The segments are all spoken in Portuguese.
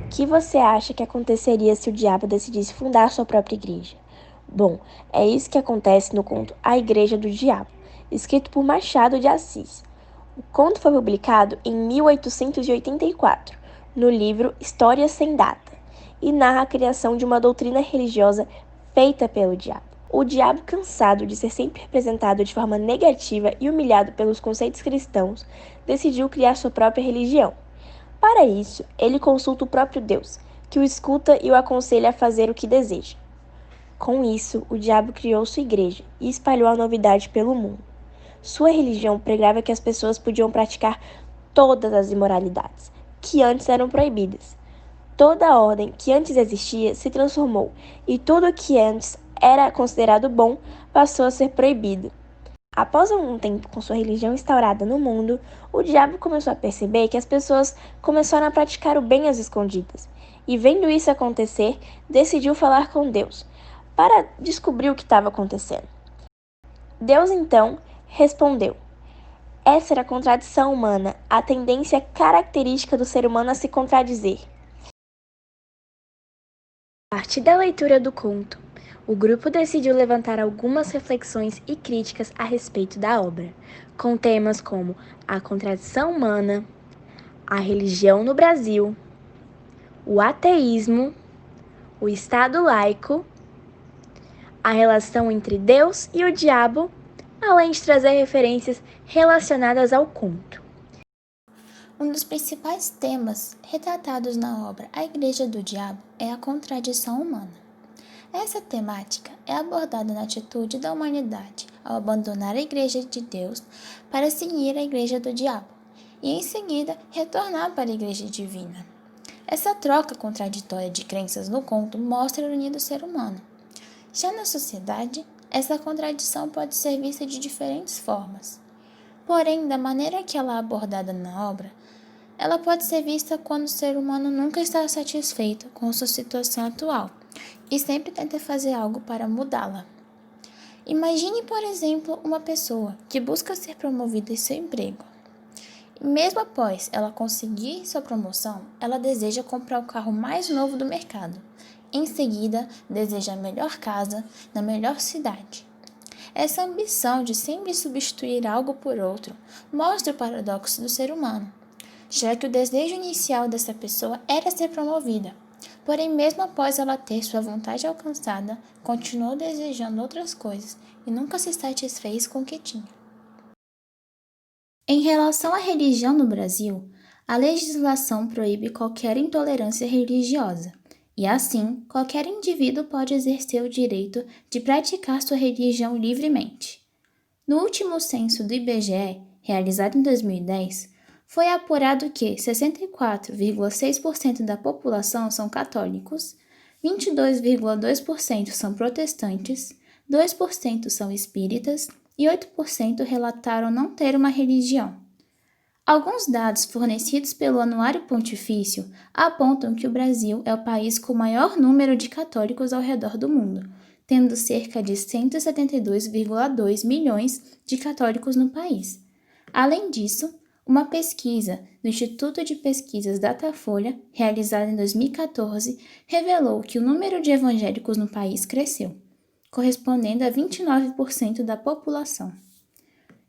O que você acha que aconteceria se o diabo decidisse fundar sua própria igreja? Bom, é isso que acontece no conto A Igreja do Diabo, escrito por Machado de Assis. O conto foi publicado em 1884, no livro História Sem Data, e narra a criação de uma doutrina religiosa feita pelo diabo. O diabo, cansado de ser sempre representado de forma negativa e humilhado pelos conceitos cristãos, decidiu criar sua própria religião. Para isso, ele consulta o próprio Deus, que o escuta e o aconselha a fazer o que deseja. Com isso, o diabo criou sua igreja e espalhou a novidade pelo mundo. Sua religião pregava que as pessoas podiam praticar todas as imoralidades, que antes eram proibidas. Toda a ordem que antes existia se transformou, e tudo o que antes era considerado bom passou a ser proibido. Após algum tempo com sua religião instaurada no mundo, o diabo começou a perceber que as pessoas começaram a praticar o bem às escondidas, e vendo isso acontecer, decidiu falar com Deus, para descobrir o que estava acontecendo. Deus então respondeu: essa era a contradição humana, a tendência característica do ser humano a se contradizer. A partir da leitura do conto, o grupo decidiu levantar algumas reflexões e críticas a respeito da obra, com temas como a contradição humana, a religião no Brasil, o ateísmo, o Estado laico, a relação entre Deus e o diabo, além de trazer referências relacionadas ao conto. Um dos principais temas retratados na obra A Igreja do Diabo é a contradição humana. Essa temática é abordada na atitude da humanidade ao abandonar a Igreja de Deus para seguir a Igreja do Diabo e, em seguida, retornar para a Igreja Divina. Essa troca contraditória de crenças no conto mostra a ironia do ser humano. Já na sociedade, essa contradição pode ser vista de diferentes formas. Porém, da maneira que ela é abordada na obra, ela pode ser vista quando o ser humano nunca está satisfeito com sua situação atual e sempre tenta fazer algo para mudá-la. Imagine, por exemplo, uma pessoa que busca ser promovida em seu emprego. E mesmo após ela conseguir sua promoção, ela deseja comprar o carro mais novo do mercado. Em seguida, deseja a melhor casa na melhor cidade. Essa ambição de sempre substituir algo por outro mostra o paradoxo do ser humano, já que o desejo inicial dessa pessoa era ser promovida, porém mesmo após ela ter sua vontade alcançada, continuou desejando outras coisas e nunca se satisfez com o que tinha. Em relação à religião no Brasil, a legislação proíbe qualquer intolerância religiosa, e assim, qualquer indivíduo pode exercer o direito de praticar sua religião livremente. No último censo do IBGE, realizado em 2010, foi apurado que 64,6% da população são católicos, 22,2% são protestantes, 2% são espíritas e 8% relataram não ter uma religião. Alguns dados fornecidos pelo Anuário Pontifício apontam que o Brasil é o país com o maior número de católicos ao redor do mundo, tendo cerca de 172,2 milhões de católicos no país. Além disso, uma pesquisa do Instituto de Pesquisas Datafolha, realizada em 2014, revelou que o número de evangélicos no país cresceu, correspondendo a 29% da população.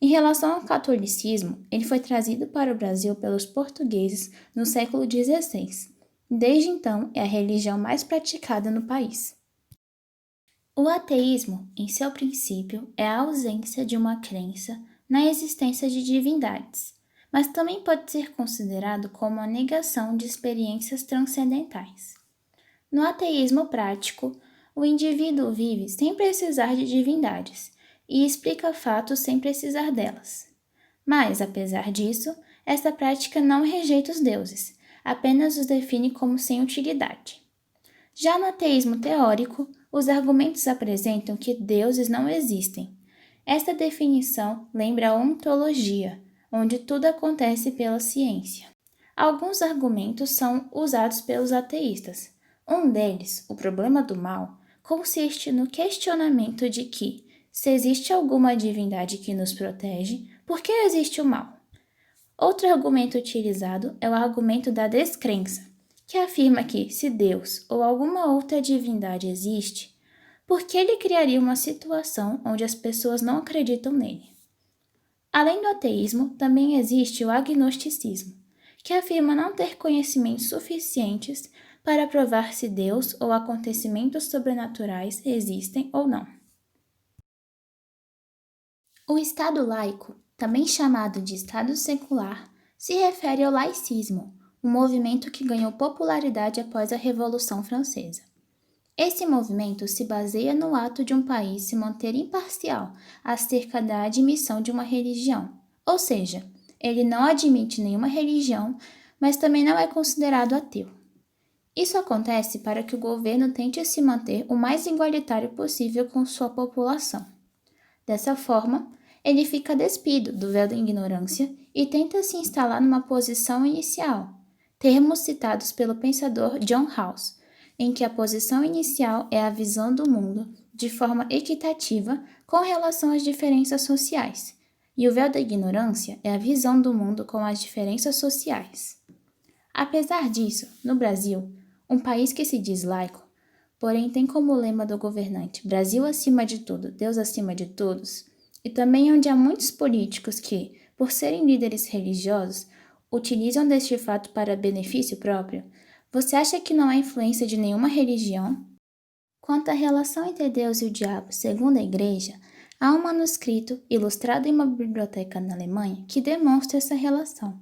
Em relação ao catolicismo, ele foi trazido para o Brasil pelos portugueses no século XVI. Desde então, é a religião mais praticada no país. O ateísmo, em seu princípio, é a ausência de uma crença na existência de divindades, mas também pode ser considerado como a negação de experiências transcendentais. No ateísmo prático, o indivíduo vive sem precisar de divindades e explica fatos sem precisar delas. Mas, apesar disso, essa prática não rejeita os deuses, apenas os define como sem utilidade. Já no ateísmo teórico, os argumentos apresentam que deuses não existem. Esta definição lembra a ontologia, onde tudo acontece pela ciência. Alguns argumentos são usados pelos ateístas. Um deles, o problema do mal, consiste no questionamento de que, se existe alguma divindade que nos protege, por que existe o mal? Outro argumento utilizado é o argumento da descrença, que afirma que, se Deus ou alguma outra divindade existe, por que ele criaria uma situação onde as pessoas não acreditam nele? Além do ateísmo, também existe o agnosticismo, que afirma não ter conhecimentos suficientes para provar se Deus ou acontecimentos sobrenaturais existem ou não. O Estado laico, também chamado de Estado secular, se refere ao laicismo, um movimento que ganhou popularidade após a Revolução Francesa. Esse movimento se baseia no ato de um país se manter imparcial acerca da admissão de uma religião, ou seja, ele não admite nenhuma religião, mas também não é considerado ateu. Isso acontece para que o governo tente se manter o mais igualitário possível com sua população. Dessa forma, ele fica despido do véu da ignorância e tenta se instalar numa posição inicial, termos citados pelo pensador John Rawls, em que a posição inicial é a visão do mundo de forma equitativa com relação às diferenças sociais, e o véu da ignorância é a visão do mundo com as diferenças sociais. Apesar disso, no Brasil, um país que se diz laico, porém tem como lema do governante Brasil acima de tudo, Deus acima de todos, e também onde há muitos políticos que, por serem líderes religiosos, utilizam deste fato para benefício próprio, você acha que não há influência de nenhuma religião? Quanto à relação entre Deus e o diabo, segundo a Igreja, há um manuscrito ilustrado em uma biblioteca na Alemanha que demonstra essa relação.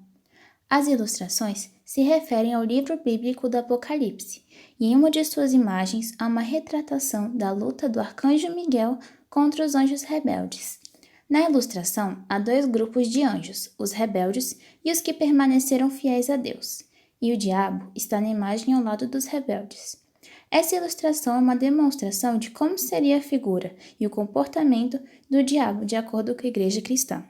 As ilustrações se referem ao livro bíblico do Apocalipse, e em uma de suas imagens há uma retratação da luta do arcanjo Miguel contra os anjos rebeldes. Na ilustração, há dois grupos de anjos, os rebeldes e os que permaneceram fiéis a Deus, e o diabo está na imagem ao lado dos rebeldes. Essa ilustração é uma demonstração de como seria a figura e o comportamento do diabo de acordo com a Igreja cristã.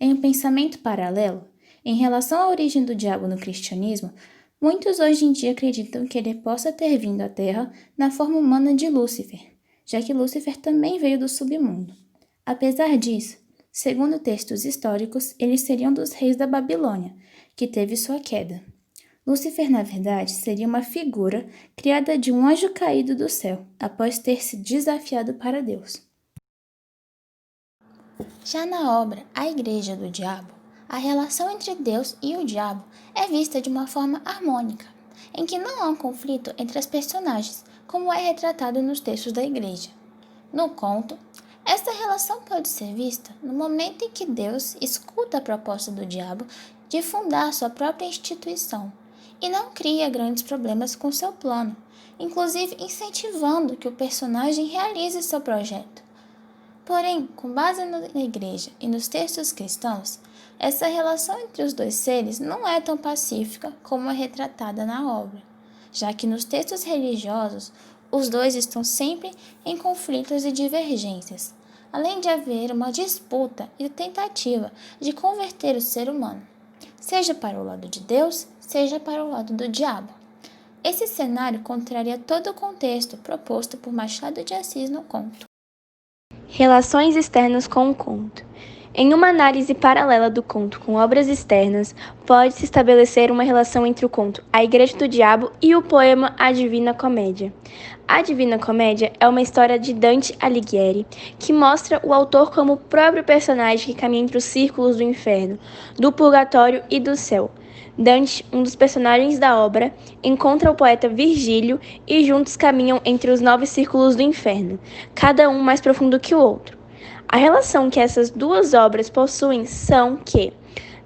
Em um pensamento paralelo, em relação à origem do diabo no cristianismo, muitos hoje em dia acreditam que ele possa ter vindo à Terra na forma humana de Lúcifer, já que Lúcifer também veio do submundo. Apesar disso, segundo textos históricos, eles seriam dos reis da Babilônia, que teve sua queda. Lúcifer, na verdade, seria uma figura criada de um anjo caído do céu, após ter se desafiado para Deus. Já na obra A Igreja do Diabo, a relação entre Deus e o diabo é vista de uma forma harmônica, em que não há um conflito entre as personagens, como é retratado nos textos da Igreja. No conto, esta relação pode ser vista no momento em que Deus escuta a proposta do diabo de fundar sua própria instituição e não cria grandes problemas com seu plano, inclusive incentivando que o personagem realize seu projeto. Porém, com base na Igreja e nos textos cristãos, essa relação entre os dois seres não é tão pacífica como é retratada na obra, já que nos textos religiosos os dois estão sempre em conflitos e divergências, além de haver uma disputa e tentativa de converter o ser humano, seja para o lado de Deus, seja para o lado do diabo. Esse cenário contraria todo o contexto proposto por Machado de Assis no conto. Relações externas com o conto. Em uma análise paralela do conto com obras externas, pode-se estabelecer uma relação entre o conto A Igreja do Diabo e o poema A Divina Comédia. A Divina Comédia é uma história de Dante Alighieri, que mostra o autor como o próprio personagem que caminha entre os círculos do inferno, do purgatório e do céu. Dante, um dos personagens da obra, encontra o poeta Virgílio e juntos caminham entre os 9 círculos do inferno, cada um mais profundo que o outro. A relação que essas duas obras possuem são que,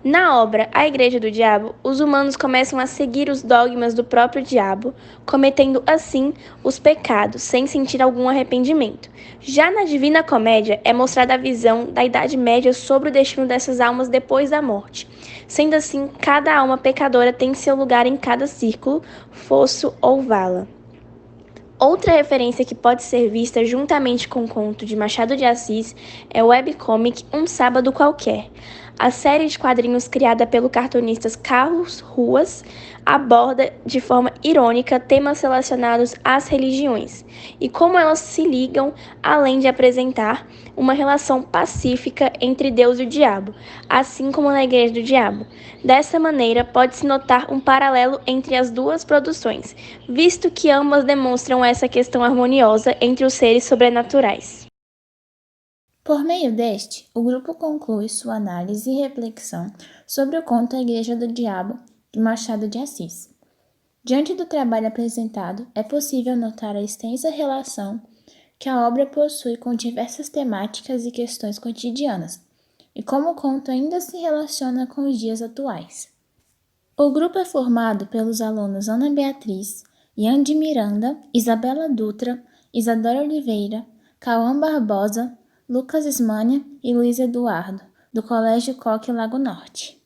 na obra A Igreja do Diabo, os humanos começam a seguir os dogmas do próprio diabo, cometendo assim os pecados, sem sentir algum arrependimento. Já na Divina Comédia é mostrada a visão da Idade Média sobre o destino dessas almas depois da morte. Sendo assim, cada alma pecadora tem seu lugar em cada círculo, fosso ou vala. Outra referência que pode ser vista juntamente com o conto de Machado de Assis é o webcomic Um Sábado Qualquer. A série de quadrinhos criada pelo cartunista Carlos Ruas aborda de forma irônica temas relacionados às religiões e como elas se ligam, além de apresentar uma relação pacífica entre Deus e o diabo, assim como na Igreja do Diabo. Dessa maneira, pode-se notar um paralelo entre as duas produções, visto que ambas demonstram essa questão harmoniosa entre os seres sobrenaturais. Por meio deste, o grupo conclui sua análise e reflexão sobre o conto A Igreja do Diabo, de Machado de Assis. Diante do trabalho apresentado, é possível notar a extensa relação que a obra possui com diversas temáticas e questões cotidianas, e como o conto ainda se relaciona com os dias atuais. O grupo é formado pelos alunos Ana Beatriz, Ian de Miranda, Isabela Dutra, Isadora Oliveira, Cauã Barbosa, Lucas Ismânia e Luiz Eduardo, do Colégio Coque Lago Norte.